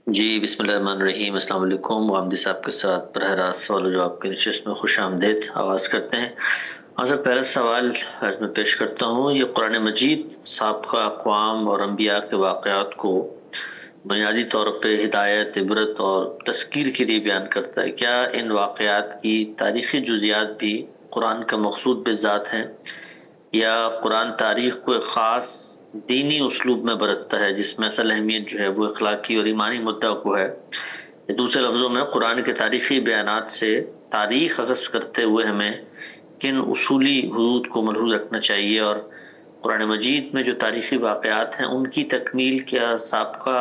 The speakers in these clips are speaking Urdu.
جی بسم اللہ الرحمن الرحیم، السلام علیکم۔ آمدی صاحب کے ساتھ براہ راست سوال و جواب کے نشست میں خوش آمدید آغاز کرتے ہیں۔ سر پہلا سوال آج میں پیش کرتا ہوں۔ یہ قرآن مجید سابقہ اقوام اور انبیاء کے واقعات کو بنیادی طور پہ ہدایت، عبرت اور تذکیر کے لیے بیان کرتا ہے۔ کیا ان واقعات کی تاریخی جزیات بھی قرآن کا مقصود بذات ہیں، یا قرآن تاریخ کو ایک خاص دینی اسلوب میں برتتا ہے جس میں اصل اہمیت جو ہے وہ اخلاقی اور ایمانی مدعا کو ہے؟ دوسرے لفظوں میں قرآن کے تاریخی بیانات سے تاریخ اخذ کرتے ہوئے ہمیں کن اصولی حدود کو ملحوظ رکھنا چاہیے، اور قرآن مجید میں جو تاریخی واقعات ہیں ان کی تکمیل کیا سابقہ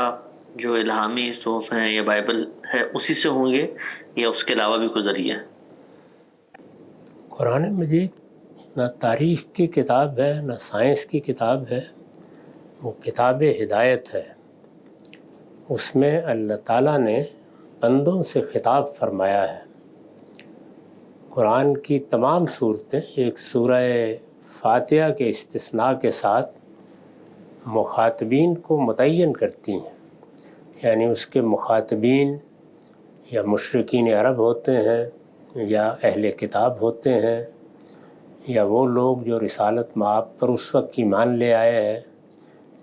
جو الہامی صحف ہیں یا بائبل ہے اسی سے ہوں گے، یا اس کے علاوہ بھی کوئی ذریعہ ہے؟ قرآن مجید نہ تاریخ کی کتاب ہے نہ سائنس کی کتاب ہے، وہ کتاب ہدایت ہے۔ اس میں اللہ تعالیٰ نے بندوں سے خطاب فرمایا ہے۔ قرآن کی تمام صورتیں ایک سورہ فاتحہ کے استثناء کے ساتھ مخاطبین کو متعین کرتی ہیں، یعنی اس کے مخاطبین یا مشرکین عرب ہوتے ہیں، یا اہل کتاب ہوتے ہیں، یا وہ لوگ جو رسالت مآب پر اس وقت ایمان لے آئے ہیں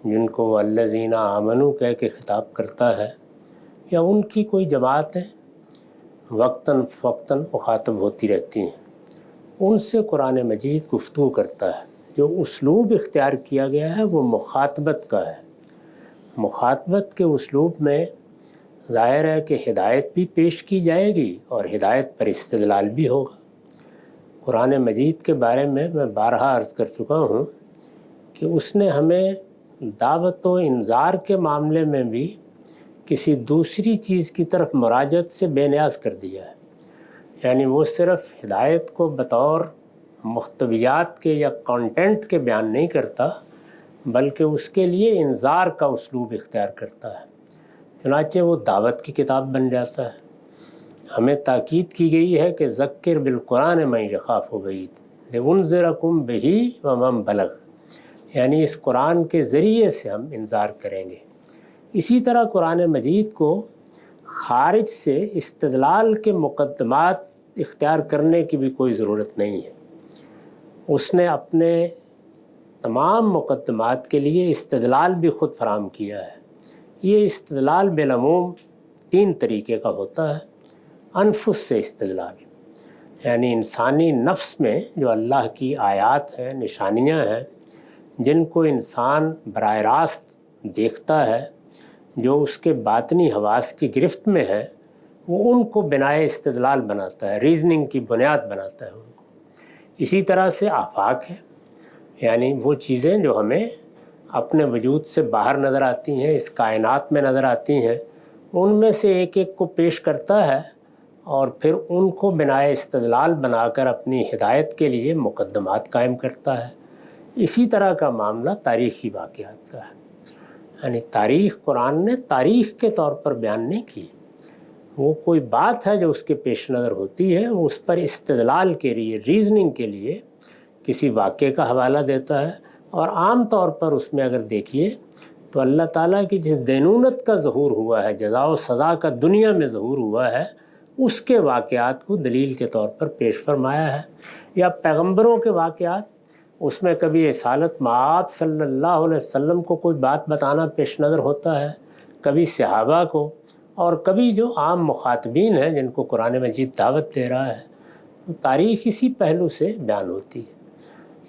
جن کو وہ الذین آمنوا کہہ کے خطاب کرتا ہے، یا ان کی کوئی جماعتیں وقتاً فوقتاً مخاطب ہوتی رہتی ہیں۔ ان سے قرآن مجید گفتگو کرتا ہے۔ جو اسلوب اختیار کیا گیا ہے وہ مخاطبت کا ہے۔ مخاطبت کے اسلوب میں ظاہر ہے کہ ہدایت بھی پیش کی جائے گی اور ہدایت پر استدلال بھی ہوگا۔ قرآن مجید کے بارے میں بارہا عرض کر چکا ہوں کہ اس نے ہمیں دعوت و انذار کے معاملے میں بھی کسی دوسری چیز کی طرف مراجعت سے بے نیاز کر دیا ہے، یعنی وہ صرف ہدایت کو بطور محتویات کے یا کانٹینٹ کے بیان نہیں کرتا، بلکہ اس کے لیے انذار کا اسلوب اختیار کرتا ہے۔ چنانچہ وہ دعوت کی کتاب بن جاتا ہے۔ ہمیں تاکید کی گئی ہے کہ ذکر بالقرآن من یخاف وعید لانذرکم بہ ومن بلغ، یعنی اس قرآن کے ذریعے سے ہم انذار کریں گے۔ اسی طرح قرآن مجید کو خارج سے استدلال کے مقدمات اختیار کرنے کی بھی کوئی ضرورت نہیں ہے۔ اس نے اپنے تمام مقدمات کے لیے استدلال بھی خود فراہم کیا ہے۔ یہ استدلال بالعموم تین طریقے کا ہوتا ہے۔ انفس سے استدلال، یعنی انسانی نفس میں جو اللہ کی آیات ہیں، نشانیاں ہیں، جن کو انسان براہ راست دیکھتا ہے، جو اس کے باطنی حواس کی گرفت میں ہے، وہ ان کو بنائے استدلال بناتا ہے، ریزننگ کی بنیاد بناتا ہے ان کو۔ اسی طرح سے آفاق ہے، یعنی وہ چیزیں جو ہمیں اپنے وجود سے باہر نظر آتی ہیں، اس کائنات میں نظر آتی ہیں، ان میں سے ایک ایک کو پیش کرتا ہے اور پھر ان کو بنائے استدلال بنا کر اپنی ہدایت کے لیے مقدمات قائم کرتا ہے۔ اسی طرح کا معاملہ تاریخی واقعات کا ہے، یعنی تاریخ قرآن نے تاریخ کے طور پر بیان نہیں کی، وہ کوئی بات ہے جو اس کے پیش نظر ہوتی ہے، وہ اس پر استدلال کے لیے، ریزننگ کے لیے کسی واقعے کا حوالہ دیتا ہے۔ اور عام طور پر اس میں اگر دیکھیے تو اللہ تعالیٰ کی جس دینونت کا ظہور ہوا ہے، جزا و سزا کا دنیا میں ظہور ہوا ہے، اس کے واقعات کو دلیل کے طور پر پیش فرمایا ہے۔ یا پیغمبروں کے واقعات، اس میں کبھی رسالت مآب صلی اللہ علیہ وسلم کو کوئی بات بتانا پیش نظر ہوتا ہے، کبھی صحابہ کو، اور کبھی جو عام مخاطبین ہیں جن کو قرآن مجید دعوت دے رہا ہے۔ تو تاریخ اسی پہلو سے بیان ہوتی ہے۔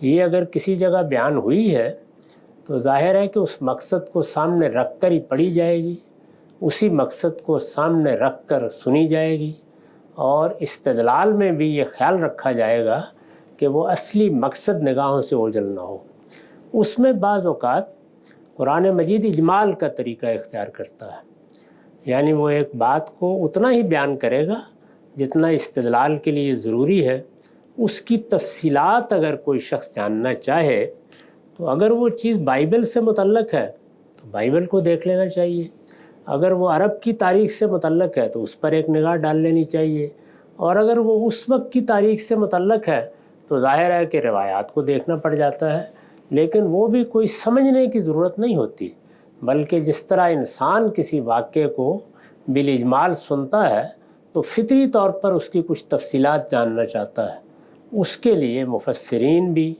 یہ اگر کسی جگہ بیان ہوئی ہے تو ظاہر ہے کہ اس مقصد کو سامنے رکھ کر ہی پڑھی جائے گی، اسی مقصد کو سامنے رکھ کر سنی جائے گی، اور استدلال میں بھی یہ خیال رکھا جائے گا کہ وہ اصلی مقصد نگاہوں سے اوجھل نہ ہو۔ اس میں بعض اوقات قرآن مجید اجمال کا طریقہ اختیار کرتا ہے، یعنی وہ ایک بات کو اتنا ہی بیان کرے گا جتنا استدلال کے لیے ضروری ہے۔ اس کی تفصیلات اگر کوئی شخص جاننا چاہے تو اگر وہ چیز بائبل سے متعلق ہے تو بائبل کو دیکھ لینا چاہیے، اگر وہ عرب کی تاریخ سے متعلق ہے تو اس پر ایک نگاہ ڈال لینی چاہیے، اور اگر وہ اس وقت کی تاریخ سے متعلق ہے تو ظاہر ہے کہ روایات کو دیکھنا پڑ جاتا ہے۔ لیکن وہ بھی کوئی سمجھنے کی ضرورت نہیں ہوتی، بلکہ جس طرح انسان کسی واقعے کو بالاجمال سنتا ہے تو فطری طور پر اس کی کچھ تفصیلات جاننا چاہتا ہے. اس کے لیے مفسرین بھی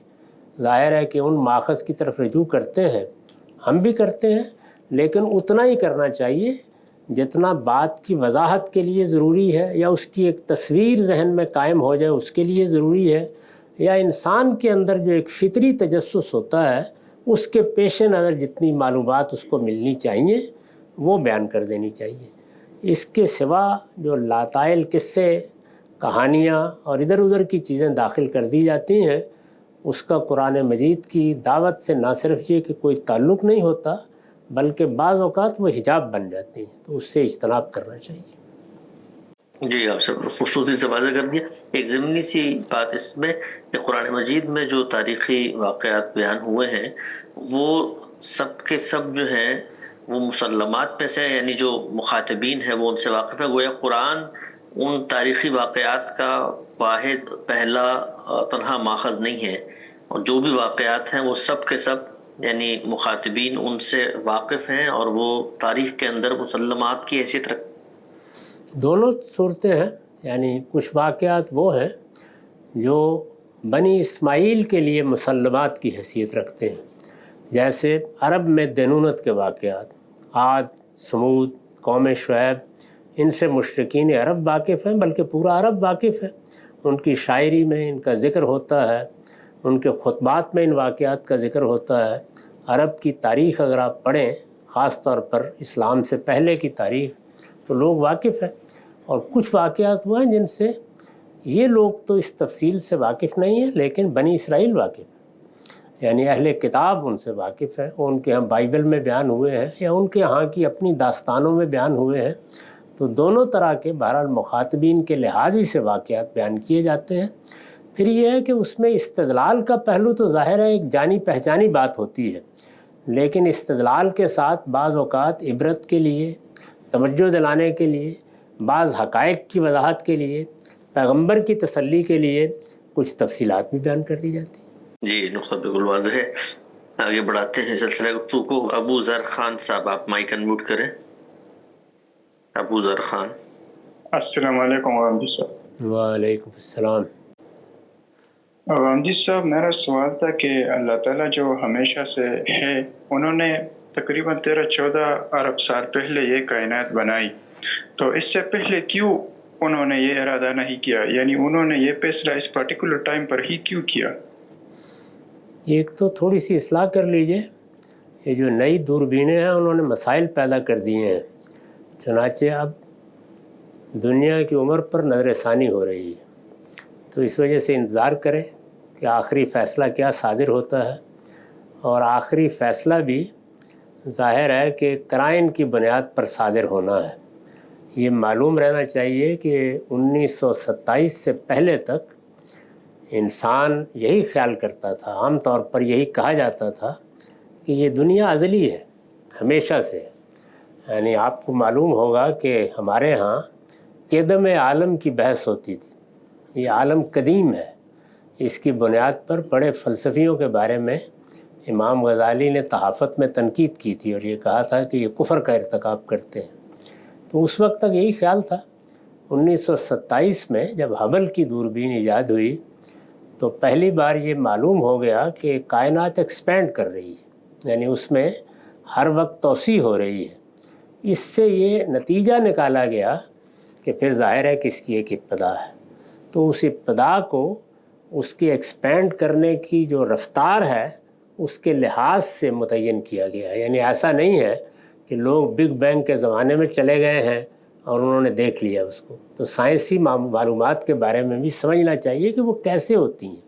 ظاہر ہے کہ ان ماخذ کی طرف رجوع کرتے ہیں، ہم بھی کرتے ہیں، لیکن اتنا ہی کرنا چاہیے جتنا بات کی وضاحت کے لیے ضروری ہے، یا اس کی ایک تصویر ذہن میں قائم ہو جائے اس کے لیے ضروری ہے، یا انسان کے اندر جو ایک فطری تجسس ہوتا ہے اس کے پیش نظر جتنی معلومات اس کو ملنی چاہیے وہ بیان کر دینی چاہیے. اس کے سوا جو لاتائل قصے، کہانیاں اور ادھر ادھر کی چیزیں داخل کر دی جاتی ہیں، اس کا قرآن مجید کی دعوت سے نہ صرف یہ کہ کوئی تعلق نہیں ہوتا، بلکہ بعض اوقات وہ حجاب بن جاتی ہیں، تو اس سے اجتناب کرنا چاہیے. جی، آپ سب خصوصی سے واضح کر دیا. ایک ضمنی سی بات اس میں کہ قرآن مجید میں جو تاریخی واقعات بیان ہوئے ہیں وہ سب کے سب جو ہیں وہ مسلمات میں سے، یعنی جو مخاطبین ہیں وہ ان سے واقف ہے. گویا قرآن ان تاریخی واقعات کا واحد پہلا تنہا ماخذ نہیں ہے، اور جو بھی واقعات ہیں وہ سب کے سب یعنی مخاطبین ان سے واقف ہیں اور وہ تاریخ کے اندر مسلمات کی حیثیت رکھتے ہیں. دونوں صورتیں ہیں، یعنی کچھ واقعات وہ ہیں جو بنی اسماعیل کے لیے مسلمات کی حیثیت رکھتے ہیں، جیسے عرب میں دینونت کے واقعات، عاد، سمود، قوم شعیب، ان سے مشرکین عرب واقف ہیں، بلکہ پورا عرب واقف ہے. ان کی شاعری میں ان کا ذکر ہوتا ہے، ان کے خطبات میں ان واقعات کا ذکر ہوتا ہے. عرب کی تاریخ اگر آپ پڑھیں، خاص طور پر اسلام سے پہلے کی تاریخ، تو لوگ واقف ہیں. اور کچھ واقعات وہ ہیں جن سے یہ لوگ تو اس تفصیل سے واقف نہیں ہیں، لیکن بنی اسرائیل واقف ہیں، یعنی اہل کتاب ان سے واقف ہیں، وہ ان کے ہاں بائبل میں بیان ہوئے ہیں یا ان کے ہاں کی اپنی داستانوں میں بیان ہوئے ہیں. تو دونوں طرح کے بہرحال مخاطبین کے لحاظ ہی سے واقعات بیان کیے جاتے ہیں. پھر یہ ہے کہ اس میں استدلال کا پہلو تو ظاہر ہے ایک جانی پہچانی بات ہوتی ہے، لیکن استدلال کے ساتھ بعض اوقات عبرت کے لیے، توجہ دلانے کے لیے، بعض حقائق کی وضاحت کے لیے، پیغمبر کی تسلی کے لیے کچھ تفصیلات بھی بیان کر دی جاتی ہیں. جی، نقطہ بالکل واضح ہے. آگے بڑھاتے ہیں سلسلہ گفتگو کو. ابو ذر خان صاحب، آپ مائک انمیوٹ کریں. ابو ذر خان. السلام علیکم غامدی صاحب. وعلیکم السلام. غامدی صاحب، میرا سوال تھا کہ اللہ تعالیٰ جو ہمیشہ سے ہے، انہوں نے تقریباً 13-14 ارب سال پہلے یہ کائنات بنائی، تو اس سے پہلے کیوں انہوں نے یہ ارادہ نہیں کیا؟ یعنی انہوں نے یہ فیصلہ اس پرٹیکولر ٹائم پر ہی کیوں کیا؟ ایک تو تھوڑی سی اصلاح کر لیجئے، یہ جو نئی دوربینیں ہیں انہوں نے مسائل پیدا کر دیے ہیں، چنانچہ اب دنیا کی عمر پر نظر ثانی ہو رہی ہے. تو اس وجہ سے انتظار کریں کہ آخری فیصلہ کیا صادر ہوتا ہے، اور آخری فیصلہ بھی ظاہر ہے کہ قرائن کی بنیاد پر صادر ہونا ہے. یہ معلوم رہنا چاہیے کہ 1927 سے پہلے تک انسان یہی خیال کرتا تھا، عام طور پر یہی کہا جاتا تھا کہ یہ دنیا ازلی ہے، ہمیشہ سے. یعنی آپ کو معلوم ہوگا کہ ہمارے ہاں قدم عالم کی بحث ہوتی تھی. یہ عالم قدیم ہے، اس کی بنیاد پر بڑے فلسفیوں کے بارے میں امام غزالی نے تحافت میں تنقید کی تھی اور یہ کہا تھا کہ یہ کفر کا ارتکاب کرتے ہیں. تو اس وقت تک یہی خیال تھا. 1927 میں جب ہبل کی دوربین ایجاد ہوئی تو پہلی بار یہ معلوم ہو گیا کہ کائنات ایکسپینڈ کر رہی ہے، یعنی اس میں ہر وقت توسیع ہو رہی ہے. اس سے یہ نتیجہ نکالا گیا کہ پھر ظاہر ہے کہ اس کی ایک ابتدا ہے. تو اس ابتدا کو اس کی ایکسپینڈ کرنے کی جو رفتار ہے اس کے لحاظ سے متعین کیا گیا ہے. یعنی ایسا نہیں ہے کہ لوگ بگ بینگ کے زمانے میں چلے گئے ہیں اور انہوں نے دیکھ لیا اس کو. تو سائنسی معلومات کے بارے میں بھی سمجھنا چاہیے کہ وہ کیسے ہوتی ہیں.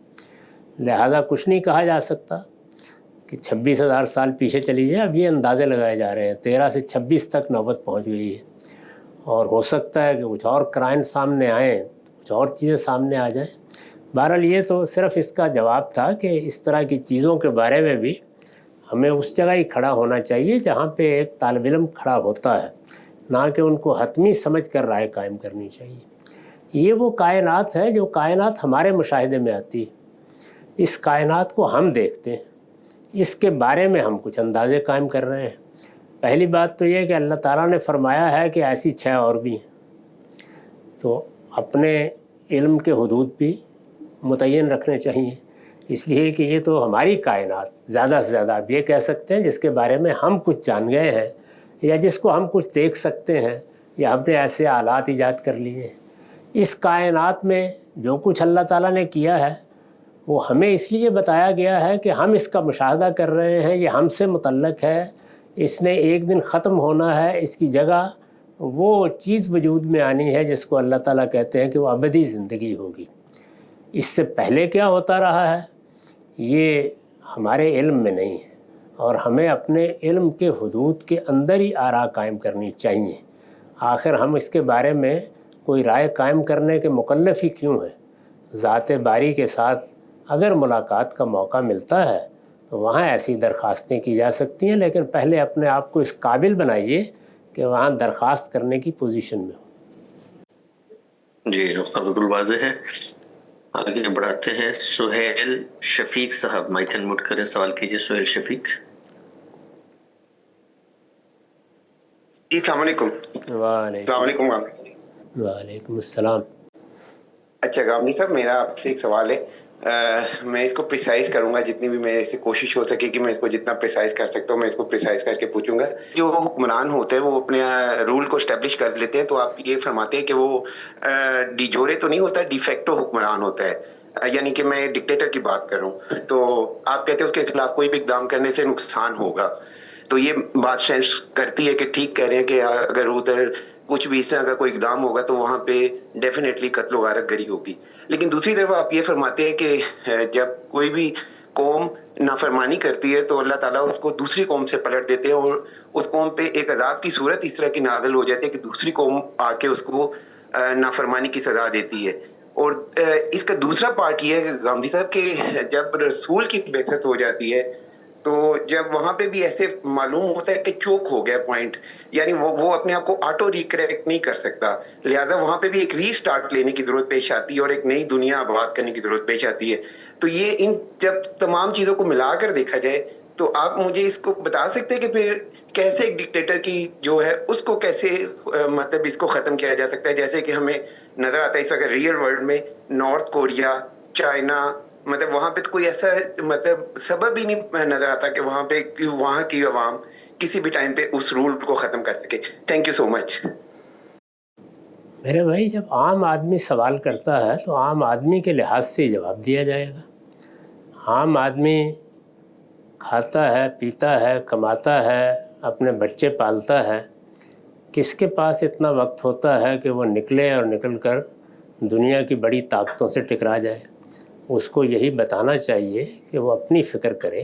لہذا کچھ نہیں کہا جا سکتا کہ 26,000 سال پیچھے چلی جائے. اب یہ اندازے لگائے جا رہے ہیں 13 سے 26 تک نوبت پہنچ گئی ہے، اور ہو سکتا ہے کہ کچھ اور کرائن سامنے آئیں، کچھ اور چیزیں سامنے آ جائیں. بہرحال یہ تو صرف اس کا جواب تھا کہ اس طرح کی چیزوں کے بارے میں بھی ہمیں اس جگہ ہی کھڑا ہونا چاہیے جہاں پہ ایک طالب علم کھڑا ہوتا ہے، نہ کہ ان کو حتمی سمجھ کر رائے قائم کرنی چاہیے. یہ وہ کائنات ہے جو کائنات ہمارے مشاہدے میں آتی ہے. اس کائنات کو ہم دیکھتے ہیں، اس کے بارے میں ہم کچھ اندازے قائم کر رہے ہیں. پہلی بات تو یہ کہ اللہ تعالیٰ نے فرمایا ہے کہ ایسی 6 اور بھی ہیں، تو اپنے علم کے حدود بھی متعین رکھنے چاہیے، اس لیے کہ یہ تو ہماری کائنات زیادہ سے زیادہ آپ یہ کہہ سکتے ہیں جس کے بارے میں ہم کچھ جان گئے ہیں، یا جس کو ہم کچھ دیکھ سکتے ہیں، یا ہم نے ایسے آلات ایجاد کر لیے ہیں۔ اس کائنات میں جو کچھ اللہ تعالیٰ نے کیا ہے وہ ہمیں اس لیے بتایا گیا ہے کہ ہم اس کا مشاہدہ کر رہے ہیں، یہ ہم سے متعلق ہے، اس نے ایک دن ختم ہونا ہے، اس کی جگہ وہ چیز وجود میں آنی ہے جس کو اللہ تعالیٰ کہتے ہیں کہ وہ ابدی زندگی ہوگی۔ اس سے پہلے کیا ہوتا رہا ہے یہ ہمارے علم میں نہیں ہے، اور ہمیں اپنے علم کے حدود کے اندر ہی آراء قائم کرنی چاہیے۔ آخر ہم اس کے بارے میں کوئی رائے قائم کرنے کے مکلف ہی کیوں ہیں؟ ذات باری کے ساتھ اگر ملاقات کا موقع ملتا ہے تو وہاں ایسی درخواستیں کی جا سکتی ہیں، لیکن پہلے اپنے آپ کو اس قابل بنائیے کہ وہاں درخواست کرنے کی پوزیشن میں ہو۔ جی نقطہ بالکل واضح ہے۔ آگے بڑھاتے ہیں، سہیل شفیق صاحب مائک انمیوٹ کریں، سوال کیجئے سہیل شفیق۔ جی السلام علیکم۔ وعلیکم السلام۔ اچھا گامنی صاحب، میرا آپ سے ایک سوال ہے، میں اس کو پریسائز کروں گا جتنی بھی میرے سے کوشش ہو سکے کہ میں اس کو جتنا پریسائز کر سکتا ہوں میں اس کو پریسائز کر کے پوچھوں گا۔ جو حکمران ہوتے ہیں وہ اپنے رول کو اسٹیبلش کر لیتے ہیں، تو آپ یہ فرماتے ہیں کہ وہ ڈی جورے تو نہیں ہوتا، ڈی فیکٹو حکمران ہوتا ہے، یعنی کہ میں ڈکٹیٹر کی بات کروں تو آپ کہتے ہیں اس کے خلاف کوئی بھی اقدام کرنے سے نقصان ہوگا، تو یہ بات سینس کرتی ہے کہ ٹھیک کہہ رہے ہیں کہ اگر ادھر کچھ بھی اس طرح کا کوئی اقدام ہوگا تو وہاں پہ ڈیفینیٹلی قتل و غارت گری ہوگی۔ لیکن دوسری طرف آپ یہ فرماتے ہیں کہ جب کوئی بھی قوم نافرمانی کرتی ہے تو اللہ تعالیٰ اس کو دوسری قوم سے پلٹ دیتے ہیں، اور اس قوم پہ ایک عذاب کی صورت اس طرح کی نازل ہو جاتی ہے کہ دوسری قوم آ کے اس کو نافرمانی کی سزا دیتی ہے۔ اور اس کا دوسرا پارٹ یہ ہے کہ گاندھی صاحب کہ جب رسول کی بعثت ہو جاتی ہے تو جب وہاں پہ بھی ایسے معلوم ہوتا ہے کہ چوک ہو گیا پوائنٹ، یعنی وہ اپنے آپ کو آٹو ریکریکٹ نہیں کر سکتا، لہٰذا وہاں پہ بھی ایک ری سٹارٹ لینے کی ضرورت پیش آتی ہے اور ایک نئی دنیا آباد کرنے کی ضرورت پیش آتی ہے۔ تو یہ ان جب تمام چیزوں کو ملا کر دیکھا جائے تو آپ مجھے اس کو بتا سکتے ہیں کہ پھر کیسے ایک ڈکٹیٹر کی جو ہے اس کو کیسے مطلب اس کو ختم کیا جا سکتا ہے؟ جیسے کہ ہمیں نظر آتا ہے اس وقت ریئل ورلڈ میں نارتھ کوریا، چائنا، مطلب وہاں پہ کوئی ایسا مطلب سبب ہی نہیں نظر آتا کہ وہاں پہ وہاں کی عوام کسی بھی ٹائم پہ اس رول کو ختم کر سکے۔ تھینک یو سو مچ۔ میرے بھائی، جب عام آدمی سوال کرتا ہے تو عام آدمی کے لحاظ سے جواب دیا جائے گا۔ عام آدمی کھاتا ہے، پیتا ہے، کماتا ہے، اپنے بچے پالتا ہے، کس کے پاس اتنا وقت ہوتا ہے کہ وہ نکلے اور نکل کر دنیا کی بڑی طاقتوں سے ٹکرا جائے؟ اس کو یہی بتانا چاہیے کہ وہ اپنی فکر کرے،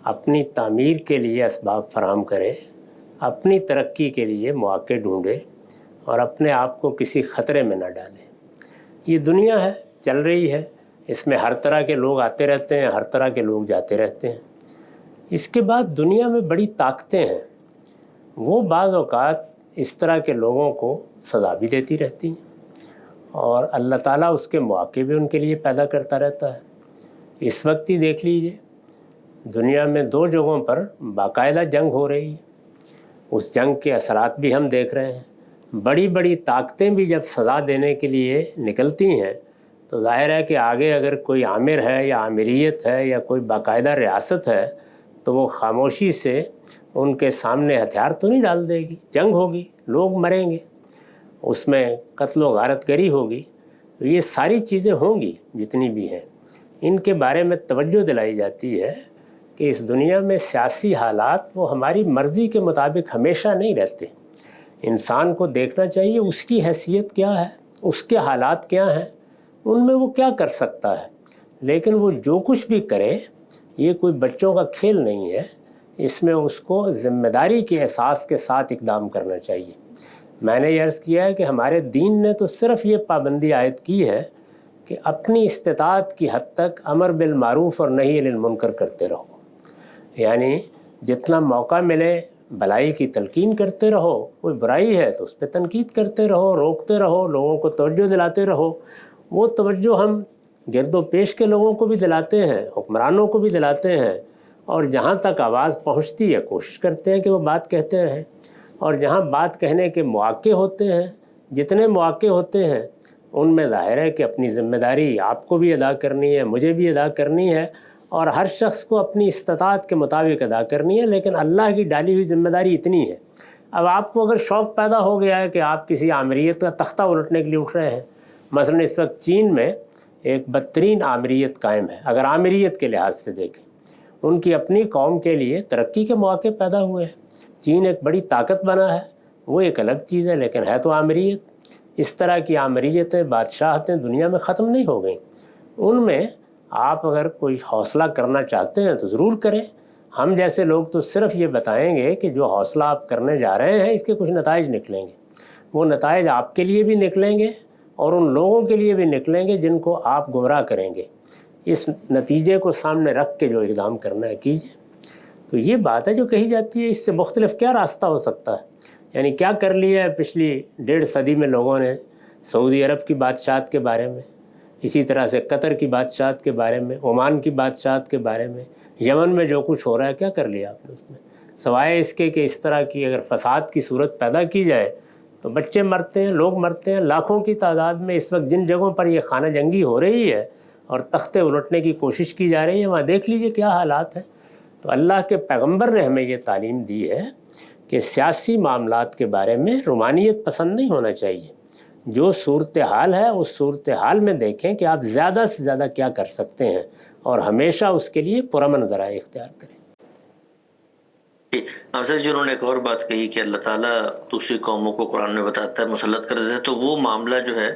اپنی تعمیر کے لیے اسباب فراہم کرے، اپنی ترقی کے لیے مواقع ڈھونڈے اور اپنے آپ کو کسی خطرے میں نہ ڈالے۔ یہ دنیا ہے، چل رہی ہے، اس میں ہر طرح کے لوگ آتے رہتے ہیں، ہر طرح کے لوگ جاتے رہتے ہیں۔ اس کے بعد دنیا میں بڑی طاقتیں ہیں، وہ بعض اوقات اس طرح کے لوگوں کو سزا بھی دیتی رہتی ہیں، اور اللہ تعالیٰ اس کے مواقع بھی ان کے لیے پیدا کرتا رہتا ہے۔ اس وقت ہی دیکھ لیجئے، دنیا میں 2 جگہوں پر باقاعدہ جنگ ہو رہی ہے، اس جنگ کے اثرات بھی ہم دیکھ رہے ہیں۔ بڑی بڑی طاقتیں بھی جب سزا دینے کے لیے نکلتی ہیں تو ظاہر ہے کہ آگے اگر کوئی آمر ہے یا آمریت ہے یا کوئی باقاعدہ ریاست ہے تو وہ خاموشی سے ان کے سامنے ہتھیار تو نہیں ڈال دے گی، جنگ ہوگی، لوگ مریں گے، اس میں قتل و غارت گری ہوگی۔ یہ ساری چیزیں ہوں گی جتنی بھی ہیں، ان کے بارے میں توجہ دلائی جاتی ہے کہ اس دنیا میں سیاسی حالات وہ ہماری مرضی کے مطابق ہمیشہ نہیں رہتے۔ انسان کو دیکھنا چاہیے اس کی حیثیت کیا ہے، اس کے حالات کیا ہیں، ان میں وہ کیا کر سکتا ہے، لیکن وہ جو کچھ بھی کرے یہ کوئی بچوں کا کھیل نہیں ہے، اس میں اس کو ذمہ داری کے احساس کے ساتھ اقدام کرنا چاہیے۔ میں نے یہ عرض کیا ہے کہ ہمارے دین نے تو صرف یہ پابندی عائد کی ہے کہ اپنی استطاعت کی حد تک امر بالمعروف اور نہی عن المنکر کرتے رہو، یعنی جتنا موقع ملے بھلائی کی تلقین کرتے رہو، کوئی برائی ہے تو اس پہ تنقید کرتے رہو، روکتے رہو، لوگوں کو توجہ دلاتے رہو۔ وہ توجہ ہم گرد و پیش کے لوگوں کو بھی دلاتے ہیں، حکمرانوں کو بھی دلاتے ہیں، اور جہاں تک آواز پہنچتی ہے کوشش کرتے ہیں کہ وہ بات کہتے رہیں، اور جہاں بات کہنے کے مواقع ہوتے ہیں، جتنے مواقع ہوتے ہیں ان میں ظاہر ہے کہ اپنی ذمہ داری آپ کو بھی ادا کرنی ہے، مجھے بھی ادا کرنی ہے، اور ہر شخص کو اپنی استطاعت کے مطابق ادا کرنی ہے، لیکن اللہ کی ڈالی ہوئی ذمہ داری اتنی ہے۔ اب آپ کو اگر شوق پیدا ہو گیا ہے کہ آپ کسی آمریت کا تختہ الٹنے کے لیے اٹھ رہے ہیں، مثلا اس وقت چین میں ایک بدترین آمریت قائم ہے، اگر آمریت کے لحاظ سے دیکھیں، ان کی اپنی قوم کے لیے ترقی کے مواقع پیدا ہوئے ہیں، چین ایک بڑی طاقت بنا ہے، وہ ایک الگ چیز ہے، لیکن ہے تو آمریت۔ اس طرح کی آمریتیں، بادشاہتیں دنیا میں ختم نہیں ہو گئیں، ان میں آپ اگر کوئی حوصلہ کرنا چاہتے ہیں تو ضرور کریں۔ ہم جیسے لوگ تو صرف یہ بتائیں گے کہ جو حوصلہ آپ کرنے جا رہے ہیں اس کے کچھ نتائج نکلیں گے، وہ نتائج آپ کے لیے بھی نکلیں گے اور ان لوگوں کے لیے بھی نکلیں گے جن کو آپ گمراہ کریں گے۔ اس نتیجے کو سامنے رکھ کے جو اقدام کرنا ہے کیجیے۔ تو یہ بات ہے جو کہی جاتی ہے، اس سے مختلف کیا راستہ ہو سکتا ہے؟ یعنی کیا کر لیا ہے پچھلی 1.5 صدی میں لوگوں نے سعودی عرب کی بادشاہت کے بارے میں، اسی طرح سے قطر کی بادشاہت کے بارے میں، عمان کی بادشاہت کے بارے میں، یمن میں جو کچھ ہو رہا ہے، کیا کر لیا آپ نے اس میں؟ سوائے اس کے کہ اس طرح کی اگر فساد کی صورت پیدا کی جائے تو بچے مرتے ہیں، لوگ مرتے ہیں، لاکھوں کی تعداد میں اس وقت جن جگہوں پر یہ خانہ جنگی ہو رہی ہے اور تختے الٹنے کی کوشش کی جا رہی ہے، وہاں دیکھ لیجئے کیا حالات ہیں۔ تو اللہ کے پیغمبر نے ہمیں یہ تعلیم دی ہے کہ سیاسی معاملات کے بارے میں رومانیت پسند نہیں ہونا چاہیے۔ جو صورتحال ہے اس صورتحال میں دیکھیں کہ آپ زیادہ سے زیادہ کیا کر سکتے ہیں اور ہمیشہ اس کے لیے پرامن ذرائع اختیار کریں۔ سر جی، انہوں نے ایک اور بات کہی کہ اللہ تعالیٰ دوسری قوموں کو قرآن میں بتاتا ہے، مسلط کر دیتا ہے، تو وہ معاملہ جو ہے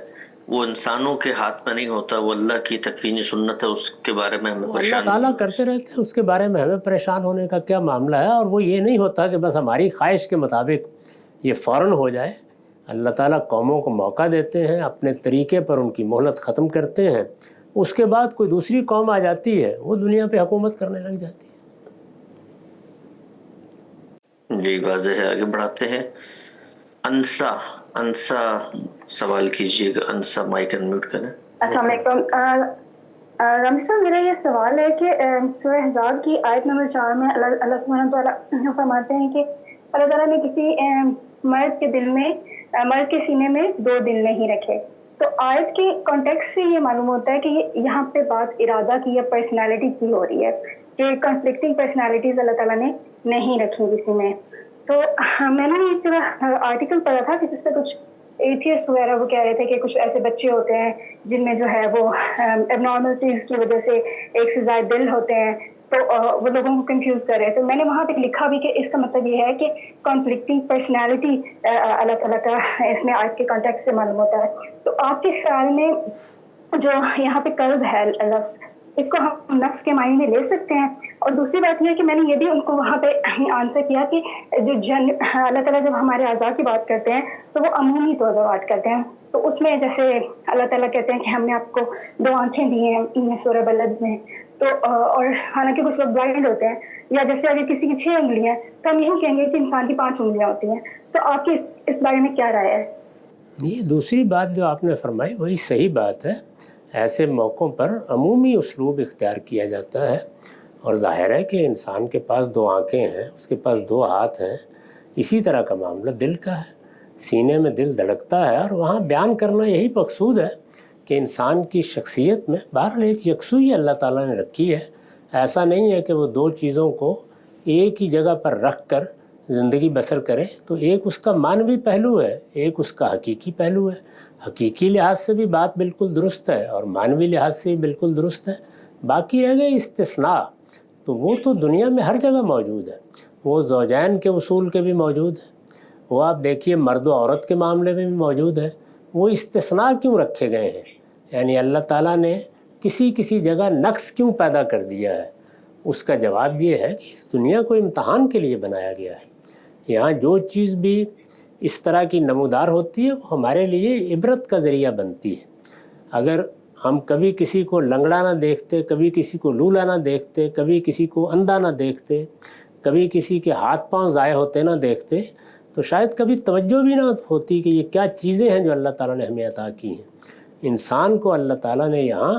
وہ انسانوں کے ہاتھ میں نہیں ہوتا، وہ اللہ کی تکوینی سنت ہے، اس کے بارے میں ہمیں پریشان اللہ تعالیٰ کرتے رہتے ہیں، اس کے بارے میں ہمیں پریشان ہونے کا کیا معاملہ ہے؟ اور وہ یہ نہیں ہوتا کہ بس ہماری خواہش کے مطابق یہ فوراً ہو جائے۔ اللہ تعالیٰ قوموں کو موقع دیتے ہیں، اپنے طریقے پر ان کی مہلت ختم کرتے ہیں، اس کے بعد کوئی دوسری قوم آ جاتی ہے، وہ دنیا پہ حکومت کرنے لگ جاتی ہے۔ جی واضح ہے، آگے بڑھاتے ہیں۔ انسا سوال کیجیے گا، انسا مائک انمیوٹ کریں۔ السلام علیکم رمضان صاحب، میرا یہ سوال ہے کہ سورہ احزاب کی آیت نمبر 4 میں اللہ سبحانہ تعالیٰ فرماتے ہیں کہ اللہ تعالیٰ نے کسی مرد کے دل میں، مرد کے سینے میں 2 دل نہیں رکھے۔ تو آیت کے کانٹیکسٹ سے یہ معلوم ہوتا ہے کہ یہاں پہ بات ارادہ کی یا پرسنالٹی کی ہو رہی ہے، کہ کنفلکٹنگ پرسنالٹیز اللہ تعالیٰ نے نہیں رکھی کسی میں۔ تو میں نے ایک جگہ آرٹیکل پڑھا تھا کہ جس میں کچھ ایتھیسٹ وغیرہ وہ کہہ رہے تھے کہ کچھ ایسے بچے ہوتے ہیں جن میں جو ہے وہ ایبنارملٹیز کی وجہ سے ایک سے زائد دل ہوتے ہیں، تو وہ لوگوں کو کنفیوز کر رہے ہیں۔ تو میں نے وہاں پہ لکھا بھی کہ اس کا مطلب یہ ہے کہ کانفلکٹنگ پرسنالٹی اللہ تعالیٰ کا اس میں آیت کے کانٹیکٹ سے معلوم ہوتا ہے۔ تو آپ کے خیال میں جو یہاں پہ قلب ہے لفظ، اس کو ہم نفس کے معنی میں لے سکتے ہیں؟ اور دوسری بات یہ ہے کہ میں نے یہ بھی ان کو وہاں پہ آنسر کیا کہ جو اللہ تعالیٰ جب ہمارے اعضاء کی بات کرتے ہیں تو وہ عمومی طور پر بات کرتے ہیں، تو اس میں جیسے اللہ تعالیٰ کہتے ہیں کہ ہم نے آپ کو 2 آنکھیں دی ہیں سورہ بلد میں، تو اور حالانکہ کچھ لوگ بلائنڈ ہوتے ہیں، یا جیسے اگر کسی کی 6 انگلیاں ہیں تو ہم یہی کہیں گے کہ انسان کی 5 انگلیاں ہوتی ہیں۔ تو آپ کی اس بارے میں کیا رائے ہے؟ یہ دوسری بات جو آپ نے فرمائی وہی صحیح بات ہے۔ ایسے موقعوں پر عمومی اسلوب اختیار کیا جاتا ہے، اور ظاہر ہے کہ انسان کے پاس 2 آنکھیں ہیں، اس کے پاس 2 ہاتھ ہیں۔ اسی طرح کا معاملہ دل کا ہے، سینے میں دل دھڑکتا ہے، اور وہاں بیان کرنا یہی مقصود ہے کہ انسان کی شخصیت میں بہرحال ایک یکسوئی اللہ تعالیٰ نے رکھی ہے۔ ایسا نہیں ہے کہ وہ 2 چیزوں کو ایک ہی جگہ پر رکھ کر زندگی بسر کرے، تو ایک اس کا معنوی پہلو ہے، ایک اس کا حقیقی پہلو ہے۔ حقیقی لحاظ سے بھی بات بالکل درست ہے اور معنوی لحاظ سے بھی بالکل درست ہے۔ باقی رہ گئے استثناء، تو وہ تو دنیا میں ہر جگہ موجود ہے، وہ زوجین کے اصول کے بھی موجود ہے، وہ آپ دیکھیے مرد و عورت کے معاملے میں بھی موجود ہے۔ وہ استثناء کیوں رکھے گئے ہیں؟ یعنی اللہ تعالیٰ نے کسی جگہ نقص کیوں پیدا کر دیا ہے؟ اس کا جواب یہ ہے کہ اس دنیا کو امتحان کے لیے بنایا گیا ہے۔ یہاں جو چیز بھی اس طرح کی نمودار ہوتی ہے وہ ہمارے لیے عبرت کا ذریعہ بنتی ہے۔ اگر ہم کبھی کسی کو لنگڑا نہ دیکھتے، کبھی کسی کو لولا نہ دیکھتے، کبھی کسی کو اندھا نہ دیکھتے، کبھی کسی کے ہاتھ پاؤں ضائع ہوتے نہ دیکھتے، تو شاید کبھی توجہ بھی نہ ہوتی کہ یہ کیا چیزیں ہیں جو اللہ تعالیٰ نے ہمیں عطا کی ہیں۔ انسان کو اللہ تعالیٰ نے یہاں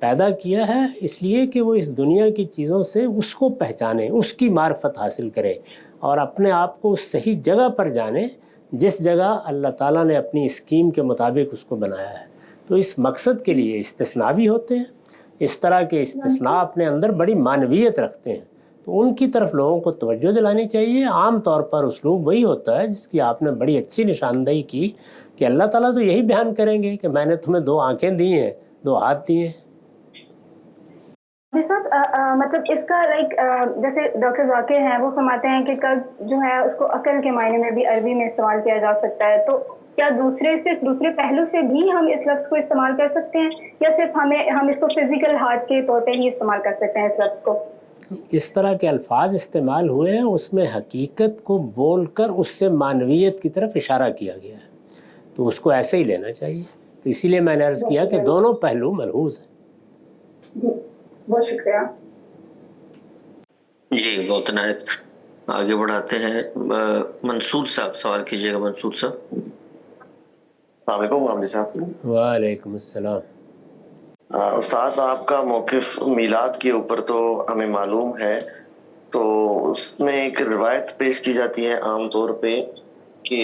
پیدا کیا ہے اس لیے کہ وہ اس دنیا کی چیزوں سے اس کو پہچانے، اس کی معرفت حاصل کرے اور اپنے آپ کو اس صحیح جگہ پر جانے جس جگہ اللہ تعالیٰ نے اپنی اسکیم کے مطابق اس کو بنایا ہے۔ تو اس مقصد کے لیے استثناء بھی ہوتے ہیں۔ اس طرح کے استثناء اپنے اندر بڑی معنویت رکھتے ہیں، تو ان کی طرف لوگوں کو توجہ دلانی چاہیے۔ عام طور پر اسلوب وہی ہوتا ہے جس کی آپ نے بڑی اچھی نشاندہی کی کہ اللہ تعالیٰ تو یہی بیان کریں گے کہ میں نے تمہیں 2 آنکھیں دی ہیں، 2 ہاتھ دیے ہیں۔ صاحب مطلب اس کا جیسے ڈاکٹر ذاکر ہیں وہ فرماتے ہیں کہ قلب جو ہے اس کو عقل کے معنی میں بھی عربی میں استعمال کیا جا سکتا ہے، تو کیا دوسرے پہلو سے بھی ہم اس لفظ کو استعمال کر سکتے ہیں یا صرف ہم اس کو فزیکل ہارٹ کے طور پہ ہی استعمال کر سکتے ہیں اس لفظ کو؟ اس طرح کے الفاظ استعمال ہوئے ہیں اس میں حقیقت کو بول کر اس سے معنویت کی طرف اشارہ کیا گیا ہے، تو اس کو ایسے ہی لینا چاہیے۔ تو اسی لیے میں نے عرض کیا کہ دونوں پہلو ملحوظ ہیں۔ جی بہت شکریہ۔ جی بہت عنایت، آگے بڑھاتے ہیں۔ منصور صاحب سوال کیجیے گا۔ منصور صاحب السلام علیکم حامد صاحب۔ وعلیکم السلام۔ استاذ آپ کا موقف میلاد کے اوپر تو ہمیں معلوم ہے، تو اس میں ایک روایت پیش کی جاتی ہے عام طور پہ کہ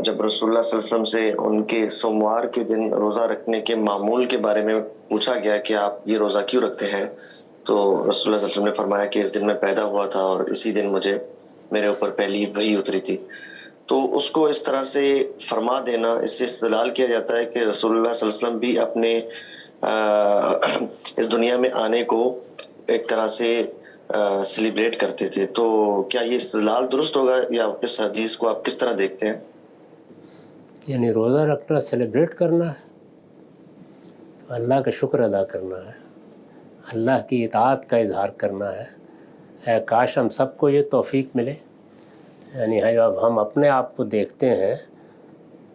جب رسول اللہ صلی اللہ علیہ وسلم سے ان کے سوموار کے دن روزہ رکھنے کے معمول کے بارے میں پوچھا گیا کہ آپ یہ روزہ کیوں رکھتے ہیں، تو رسول اللہ صلی اللہ علیہ وسلم نے فرمایا کہ اس دن میں پیدا ہوا تھا اور اسی دن میرے اوپر پہلی وحی اتری تھی۔ تو اس کو اس طرح سے فرما دینا، اس سے استدلال کیا جاتا ہے کہ رسول اللہ صلی اللہ علیہ وسلم بھی اپنے اس دنیا میں آنے کو ایک طرح سے سیلیبریٹ کرتے تھے، تو کیا یہ استدلال درست ہوگا یا اس حدیث کو آپ کس طرح دیکھتے ہیں؟ یعنی روزہ رکھنا سیلیبریٹ کرنا ہے، تو اللہ کا شکر ادا کرنا ہے، اللہ کی اطاعت کا اظہار کرنا ہے۔ اے کاش ہم سب کو یہ توفیق ملے۔ یعنی اب ہم اپنے آپ کو دیکھتے ہیں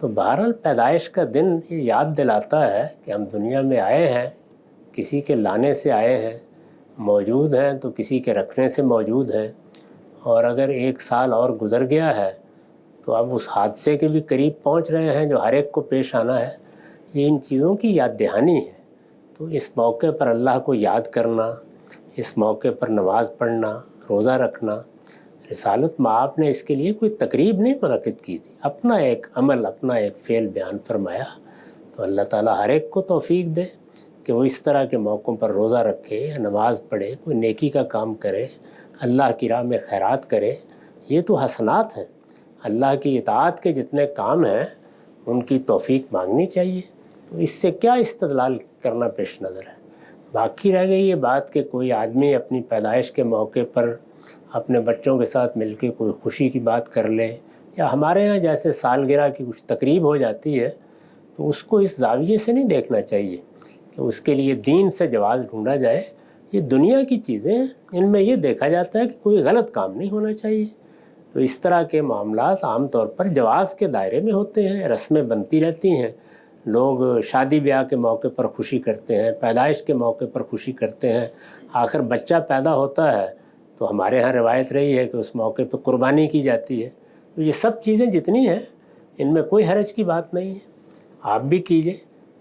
تو بہرحال پیدائش کا دن یہ یاد دلاتا ہے کہ ہم دنیا میں آئے ہیں، کسی کے لانے سے آئے ہیں، موجود ہیں تو کسی کے رکھنے سے موجود ہیں، اور اگر 1 سال اور گزر گیا ہے تو اب اس حادثے کے بھی قریب پہنچ رہے ہیں جو ہر ایک کو پیش آنا ہے۔ یہ ان چیزوں کی یاد دہانی ہے۔ تو اس موقع پر اللہ کو یاد کرنا، اس موقع پر نماز پڑھنا، روزہ رکھنا، رسالت مآب نے اس کے لیے کوئی تقریب نہیں منعقد کی تھی، اپنا ایک عمل، اپنا ایک فعل بیان فرمایا۔ تو اللہ تعالیٰ ہر ایک کو توفیق دے کہ وہ اس طرح کے موقعوں پر روزہ رکھے یا نماز پڑھے، کوئی نیکی کا کام کرے، اللہ کی راہ میں خیرات کرے۔ یہ تو حسنات ہیں، اللہ کی اطاعت کے جتنے کام ہیں ان کی توفیق مانگنی چاہیے۔ تو اس سے کیا استدلال کرنا پیش نظر ہے؟ باقی رہ گئی یہ بات کہ کوئی آدمی اپنی پیدائش کے موقع پر اپنے بچوں کے ساتھ مل کے کوئی خوشی کی بات کر لے، یا ہمارے ہاں جیسے سالگرہ کی کچھ تقریب ہو جاتی ہے، تو اس کو اس زاویے سے نہیں دیکھنا چاہیے کہ اس کے لیے دین سے جواز ڈھونڈا جائے۔ یہ دنیا کی چیزیں ہیں، ان میں یہ دیکھا جاتا ہے کہ کوئی غلط کام نہیں ہونا چاہیے۔ تو اس طرح کے معاملات عام طور پر جواز کے دائرے میں ہوتے ہیں، رسمیں بنتی رہتی ہیں۔ لوگ شادی بیاہ کے موقع پر خوشی کرتے ہیں، پیدائش کے موقع پر خوشی کرتے ہیں، آخر بچہ پیدا ہوتا ہے تو ہمارے ہاں روایت رہی ہے کہ اس موقع پہ قربانی کی جاتی ہے۔ تو یہ سب چیزیں جتنی ہیں ان میں کوئی حرج کی بات نہیں ہے، آپ بھی کیجئے،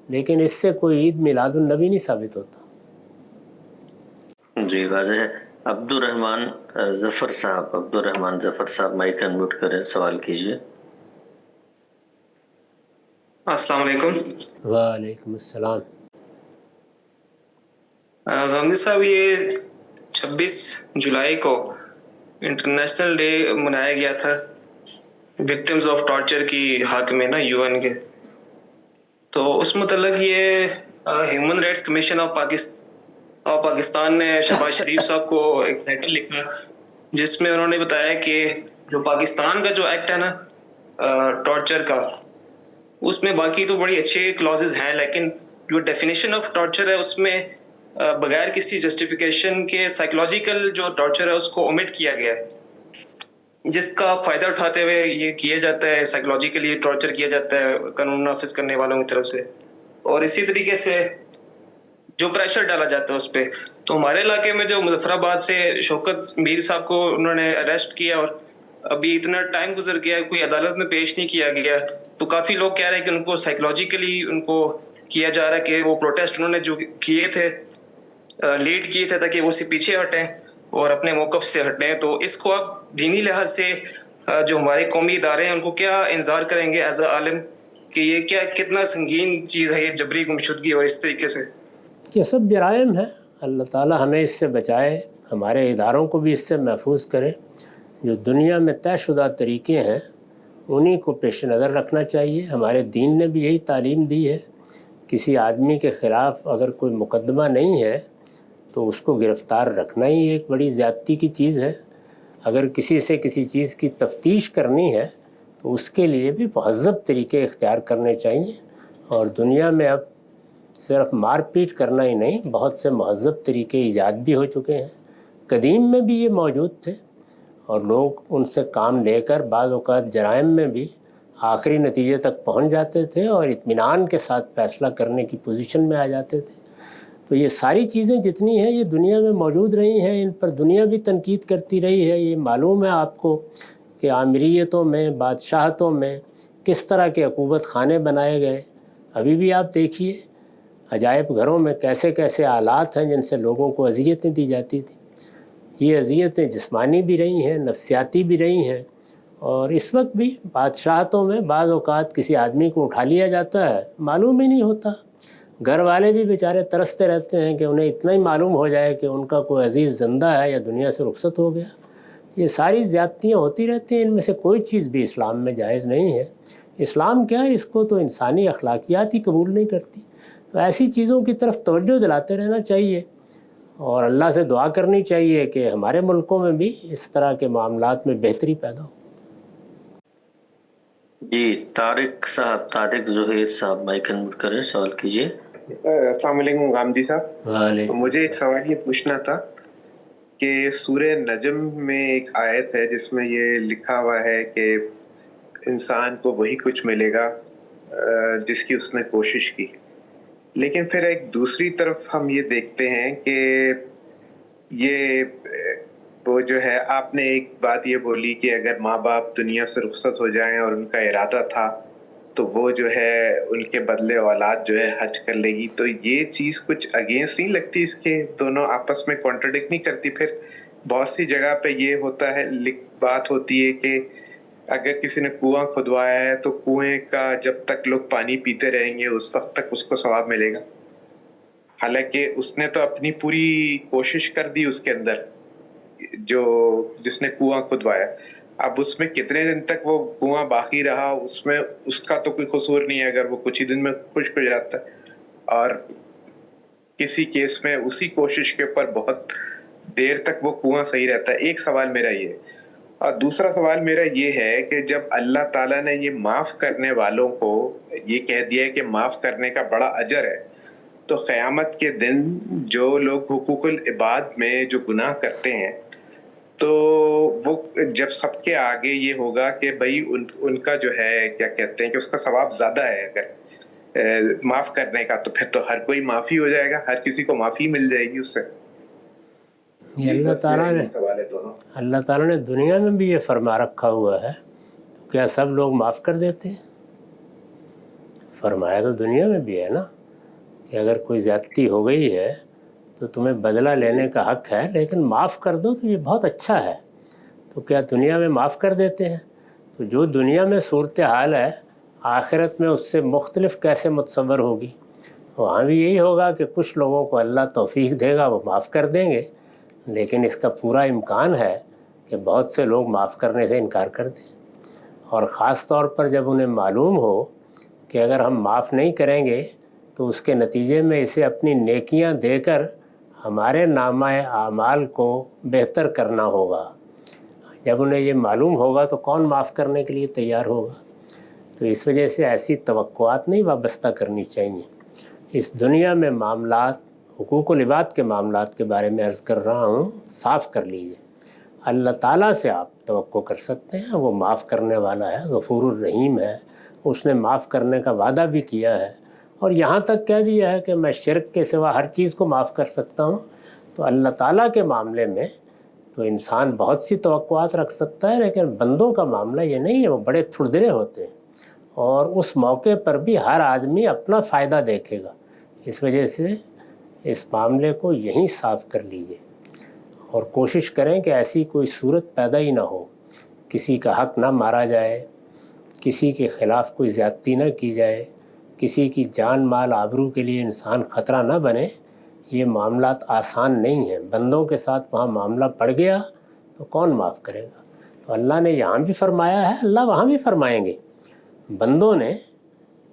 لیکن اس سے کوئی عید میلاد النبی نہیں ثابت ہوتا۔ جی واضح ہے۔ عبدالرحمن ظفر صاحب مائک انمیوٹ کریں، سوال کیجئے۔ السلام علیکم۔ وعلیکم السلام۔ غامدی صاحب، یہ 26 جولائی کو انٹرنیشنل ڈے منایا گیا تھا وکٹمز آف ٹارچر کی حق میں نا، UN کے، تو اس متعلق یہ human rights commission of Pakistan نے شہباز شریف صاحب کو ایک لیٹر لکھا جس میں انہوں نے بتایا کہ جو پاکستان کا جو ایکٹ ہے نا ٹارچر کا، اس میں باقی تو بڑی اچھے کلازز ہیں، لیکن جو ڈیفینیشن آف ٹارچر ہے اس میں بغیر کسی جسٹیفیکیشن کے سائیکولوجیکل جو ٹارچر ہے اس کو اومٹ کیا گیا ہے، جس کا فائدہ اٹھاتے ہوئے یہ کیا جاتا ہے، سائیکولوجیکلی ٹارچر کیا جاتا ہے قانون نافذ کرنے والوں کی طرف سے، اور اسی طریقے سے جو پریشر ڈالا جاتا ہے اس پہ۔ تو ہمارے علاقے میں جو مظفر آباد سے شوکت میر صاحب کو انہوں نے اریسٹ کیا اور ابھی اتنا ٹائم گزر گیا، کوئی عدالت میں پیش نہیں کیا گیا، تو کافی لوگ کہہ رہے ہیں کہ ان کو سائیکولوجیکلی ان کو کیا جا رہا ہے کہ وہ پروٹیسٹ انہوں نے جو کیے تھے لیڈ کیے تھے تاکہ وہ سے پیچھے ہٹیں اور اپنے موقف سے ہٹیں. تو اس کو آپ دینی لحاظ سے جو ہمارے قومی ادارے ہیں ان کو کیا انذار کریں گے ایز اے عالم کہ یہ کیا کتنا سنگین چیز ہے یہ جبری گمشدگی اور اس طریقے سے؟ یہ سب جرائم ہیں. اللہ تعالی ہمیں اس سے بچائے, ہمارے اداروں کو بھی اس سے محفوظ کرے. جو دنیا میں طے شدہ طریقے ہیں انہی کو پیش نظر رکھنا چاہیے. ہمارے دین نے بھی یہی تعلیم دی ہے. کسی آدمی کے خلاف اگر کوئی مقدمہ نہیں ہے تو اس کو گرفتار رکھنا ہی ایک بڑی زیادتی کی چیز ہے. اگر کسی سے کسی چیز کی تفتیش کرنی ہے تو اس کے لیے بھی مہذب طریقے اختیار کرنے چاہیے. اور دنیا میں اب صرف مار پیٹ کرنا ہی نہیں, بہت سے مہذب طریقے ایجاد بھی ہو چکے ہیں. قدیم میں بھی یہ موجود تھے اور لوگ ان سے کام لے کر بعض اوقات جرائم میں بھی آخری نتیجے تک پہنچ جاتے تھے اور اطمینان کے ساتھ فیصلہ کرنے کی پوزیشن میں آ جاتے تھے. تو یہ ساری چیزیں جتنی ہیں یہ دنیا میں موجود رہی ہیں, ان پر دنیا بھی تنقید کرتی رہی ہے. یہ معلوم ہے آپ کو کہ آمریتوں میں, بادشاہتوں میں کس طرح کے عقوبت خانے بنائے گئے. ابھی بھی آپ دیکھیے عجائب گھروں میں کیسے کیسے آلات ہیں جن سے لوگوں کو اذیتیں دی جاتی تھیں. یہ اذیتیں جسمانی بھی رہی ہیں, نفسیاتی بھی رہی ہیں. اور اس وقت بھی بادشاہتوں میں بعض اوقات کسی آدمی کو اٹھا لیا جاتا ہے, معلوم ہی نہیں ہوتا. گھر والے بھی بیچارے ترستے رہتے ہیں کہ انہیں اتنا ہی معلوم ہو جائے کہ ان کا کوئی عزیز زندہ ہے یا دنیا سے رخصت ہو گیا. یہ ساری زیادتیاں ہوتی رہتی ہیں. ان میں سے کوئی چیز بھی اسلام میں جائز نہیں ہے. اسلام کیا ہے, اس کو تو انسانی اخلاقیات ہی قبول نہیں کرتی. تو ایسی چیزوں کی طرف توجہ دلاتے رہنا چاہیے اور اللہ سے دعا کرنی چاہیے کہ ہمارے ملکوں میں بھی اس طرح کے معاملات میں بہتری پیدا ہو. جی طارق صاحب, طارق ظہیر صاحب مائک انمیوٹ کریں, سوال کیجیے. السلام علیکم غامدی صاحب. وعلیکم. مجھے ایک سوال یہ پوچھنا تھا کہ سورہ نجم میں ایک آیت ہے جس میں یہ لکھا ہوا ہے کہ انسان کو وہی کچھ ملے گا جس کی اس نے کوشش کی. لیکن پھر ایک دوسری طرف ہم یہ دیکھتے ہیں کہ یہ وہ جو ہے, آپ نے ایک بات یہ بولی کہ اگر ماں باپ دنیا سے رخصت ہو جائیں اور ان کا ارادہ تھا تو وہ جو ہے ان کے بدلے اولاد جو ہے حج کر لے گی. تو یہ چیز کچھ اگینسٹ نہیں لگتی, اس کے دونوں آپس میں کانٹرڈکٹ نہیں کرتی؟ پھر بہت سی جگہ پہ یہ ہوتا ہے, بات ہوتی ہے کہ اگر کسی نے کنواں کھدوایا ہے تو کنویں کا جب تک لوگ پانی پیتے رہیں گے اس وقت تک اس کو ثواب ملے گا, حالانکہ اس نے تو اپنی پوری کوشش کر دی اس کے اندر, جس نے کنواں کھدوایا. اب اس میں کتنے دن تک وہ کنواں باقی رہا اس میں اس کا تو کوئی قصور نہیں ہے اگر وہ کچھ ہی دن میں خشک ہو جاتا ہے, اور کسی کیس میں اسی کوشش کے اوپر بہت دیر تک وہ کنواں صحیح رہتا ہے. ایک سوال میرا یہ ہے. اور دوسرا سوال میرا یہ ہے کہ جب اللہ تعالیٰ نے یہ معاف کرنے والوں کو یہ کہہ دیا ہے کہ معاف کرنے کا بڑا اجر ہے, تو قیامت کے دن جو لوگ حقوق العباد میں جو گناہ کرتے ہیں تو وہ جب سب کے آگے یہ ہوگا کہ بھائی ان کا جو ہے کیا کہتے ہیں کہ اس کا ثواب زیادہ ہے اگر معاف کرنے کا, تو پھر تو ہر کوئی معافی ہو جائے گا, ہر کسی کو معافی مل جائے گی اس سے. یہ اللہ تعالیٰ نے دنیا میں بھی یہ فرما رکھا ہوا ہے, تو کیا سب لوگ معاف کر دیتے ہیں؟ فرمایا تو دنیا میں بھی ہے نا کہ اگر کوئی زیادتی ہو گئی ہے تو تمہیں بدلہ لینے کا حق ہے, لیکن معاف کر دو تو یہ بہت اچھا ہے. تو کیا دنیا میں معاف کر دیتے ہیں؟ تو جو دنیا میں صورتحال ہے آخرت میں اس سے مختلف کیسے متصور ہوگی؟ وہاں بھی یہی ہوگا کہ کچھ لوگوں کو اللہ توفیق دے گا, وہ معاف کر دیں گے, لیکن اس کا پورا امکان ہے کہ بہت سے لوگ معاف کرنے سے انکار کر دیں. اور خاص طور پر جب انہیں معلوم ہو کہ اگر ہم معاف نہیں کریں گے تو اس کے نتیجے میں اسے اپنی نیکیاں دے کر ہمارے نامہ اعمال کو بہتر کرنا ہوگا. جب انہیں یہ معلوم ہوگا تو کون معاف کرنے کے لیے تیار ہوگا؟ تو اس وجہ سے ایسی توقعات نہیں وابستہ کرنی چاہیے. اس دنیا میں معاملات, حقوق العباد کے معاملات کے بارے میں عرض کر رہا ہوں, صاف کر لیجئے. اللہ تعالیٰ سے آپ توقع کر سکتے ہیں, وہ معاف کرنے والا ہے, غفور الرحیم ہے, اس نے معاف کرنے کا وعدہ بھی کیا ہے, اور یہاں تک کہہ دیا ہے کہ میں شرک کے سوا ہر چیز کو معاف کر سکتا ہوں. تو اللہ تعالیٰ کے معاملے میں تو انسان بہت سی توقعات رکھ سکتا ہے, لیکن بندوں کا معاملہ یہ نہیں ہے, وہ بڑے تھڑدلے ہوتے ہیں اور اس موقع پر بھی ہر آدمی اپنا فائدہ دیکھے گا. اس وجہ سے اس معاملے کو یہیں صاف کر لیجیے اور کوشش کریں کہ ایسی کوئی صورت پیدا ہی نہ ہو، کسی کا حق نہ مارا جائے، کسی کے خلاف کوئی زیادتی نہ کی جائے، کسی کی جان مال آبرو کے لیے انسان خطرہ نہ بنے. یہ معاملات آسان نہیں ہیں. بندوں کے ساتھ وہاں معاملہ پڑ گیا تو کون معاف کرے گا؟ تو اللہ نے یہاں بھی فرمایا ہے، اللہ وہاں بھی فرمائیں گے. بندوں نے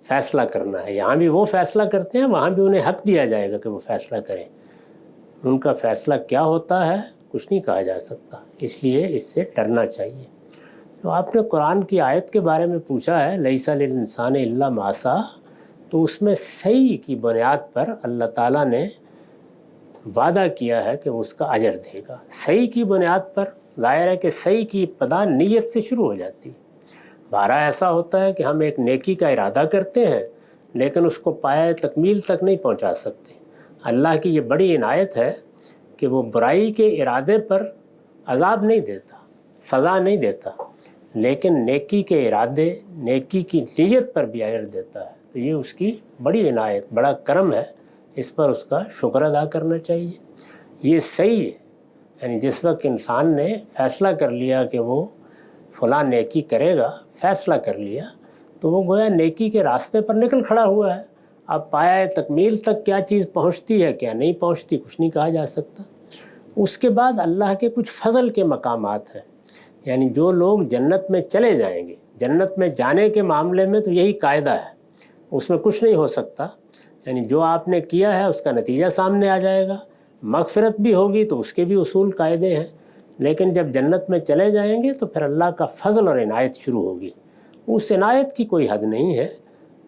فیصلہ کرنا ہے، یہاں بھی وہ فیصلہ کرتے ہیں، وہاں بھی انہیں حق دیا جائے گا کہ وہ فیصلہ کریں. ان کا فیصلہ کیا ہوتا ہے کچھ نہیں کہا جا سکتا، اس لیے اس سے ڈرنا چاہیے. تو آپ نے قرآن کی آیت کے بارے میں پوچھا ہے لیس للانسان الا ما سعی، تو اس میں سعی کی بنیاد پر اللہ تعالیٰ نے وعدہ کیا ہے کہ وہ اس کا اجر دے گا. سعی کی بنیاد پر ظاہر ہے کہ سعی کی ابتدا نیت سے شروع ہو جاتی. بارہ ایسا ہوتا ہے کہ ہم ایک نیکی کا ارادہ کرتے ہیں لیکن اس کو پائے تکمیل تک نہیں پہنچا سکتے. اللہ کی یہ بڑی عنایت ہے کہ وہ برائی کے ارادے پر عذاب نہیں دیتا، سزا نہیں دیتا، لیکن نیکی کے ارادے، نیکی کی نیت پر بھی اجر دیتا ہے. تو یہ اس کی بڑی عنایت، بڑا کرم ہے، اس پر اس کا شکر ادا کرنا چاہیے. یہ صحیح ہے، یعنی جس وقت انسان نے فیصلہ کر لیا کہ وہ فلاں نیکی کرے گا، فیصلہ کر لیا، تو وہ گویا نیکی کے راستے پر نکل کھڑا ہوا ہے. اب پایہ تکمیل تک کیا چیز پہنچتی ہے کیا نہیں پہنچتی کچھ نہیں کہا جا سکتا. اس کے بعد اللہ کے کچھ فضل کے مقامات ہیں، یعنی جو لوگ جنت میں چلے جائیں گے، جنت میں جانے کے معاملے میں تو یہی قاعدہ ہے، اس میں کچھ نہیں ہو سکتا. یعنی جو آپ نے کیا ہے اس کا نتیجہ سامنے آ جائے گا. مغفرت بھی ہوگی تو اس کے بھی اصول قاعدے ہیں، لیکن جب جنت میں چلے جائیں گے تو پھر اللہ کا فضل اور عنایت شروع ہوگی. اس عنایت کی کوئی حد نہیں ہے.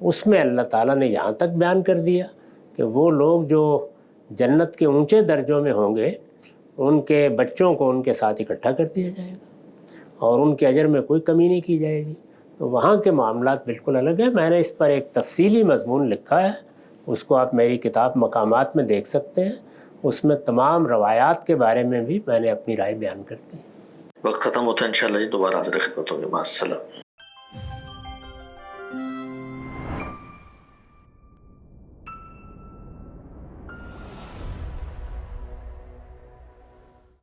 اس میں اللہ تعالیٰ نے یہاں تک بیان کر دیا کہ وہ لوگ جو جنت کے اونچے درجوں میں ہوں گے ان کے بچوں کو ان کے ساتھ اکٹھا کر دیا جائے گا اور ان کے اجر میں کوئی کمی نہیں کی جائے گی. تو وہاں کے معاملات بالکل الگ ہیں. میں نے اس پر ایک تفصیلی مضمون لکھا ہے، اس کو آپ میری کتاب مقامات میں دیکھ سکتے ہیں. اس میں تمام روایات کے بارے میں بھی میں نے اپنی رائے بیان کرتی ہے. وقت ختم ہوتا ہے، انشاءاللہ دوبارہ حاضر خدمت ہوں گے. مع السلام.